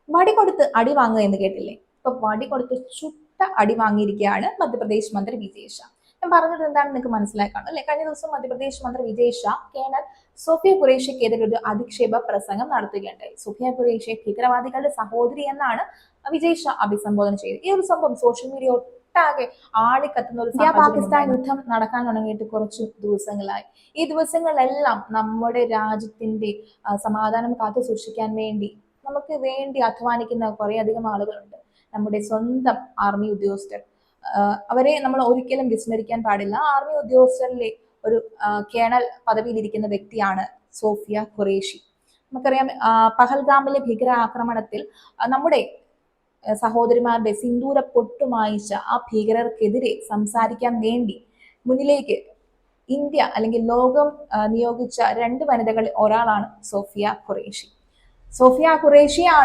വടി കൊടുത്ത് അടി വാങ്ങുക എന്ന് കേട്ടില്ലേ? ഇപ്പൊ വടി കൊടുത്ത് ചുട്ട അടി വാങ്ങിയിരിക്കുകയാണ് മധ്യപ്രദേശ് മന്ത്രി വിജയ് ഷാ. ഞാൻ പറഞ്ഞത് എന്താണെന്ന് നിങ്ങൾക്ക് മനസ്സിലാക്കണം അല്ലെ? കഴിഞ്ഞ ദിവസം മധ്യപ്രദേശ് മന്ത്രി വിജയ് ഷാ കേണൽ സോഫിയ ഖുറേഷിക്കെതിരെ ഒരു അധിക്ഷേപ പ്രസംഗം നടത്തുകയുണ്ടായി. സോഫിയ ഖുറേഷി ഭീകരവാദികളുടെ സഹോദരി എന്നാണ് വിജയ് ഷാ അഭിസംബോധന ചെയ്തത്. ഈ ഒരു സംഭവം സോഷ്യൽ മീഡിയ ഒട്ടാകെ ആളിക്കത്തുന്ന ഒരു ഇന്ത്യ പാകിസ്ഥാൻ യുദ്ധം നടക്കാൻ തുടങ്ങിയിട്ട് കുറച്ച് ദിവസങ്ങളായി. ഈ ദിവസങ്ങളിലെല്ലാം നമ്മുടെ രാജ്യത്തിന്റെ സമാധാനം കാത്തു സൂക്ഷിക്കാൻ വേണ്ടി നമുക്ക് വേണ്ടി അധ്വാനിക്കുന്ന കുറെ അധികം ആളുകളുണ്ട്. നമ്മുടെ സ്വന്തം ആർമി ഉദ്യോഗസ്ഥർ, അവരെ നമ്മൾ ഒരിക്കലും വിസ്മരിക്കാൻ പാടില്ല. ആർമി ഉദ്യോഗസ്ഥരിലെ ഒരു കേണൽ പദവിയിലിരിക്കുന്ന വ്യക്തിയാണ് സോഫിയ ഖുറേഷി. നമുക്കറിയാം, പഹൽഗാമിലെ ഭീകര ആക്രമണത്തിൽ നമ്മുടെ സഹോദരിമാരുടെ സിന്ദൂര പൊട്ടുമായിച്ച ആ ഭീകരർക്കെതിരെ സംസാരിക്കാൻ വേണ്ടി മുന്നിലേക്ക് ഇന്ത്യ അല്ലെങ്കിൽ ലോകം നിയോഗിച്ച 2 വനിതകളിൽ ഒരാളാണ് സോഫിയ ഖുറേഷി. സോഫിയ ഖുറേഷിയാണ്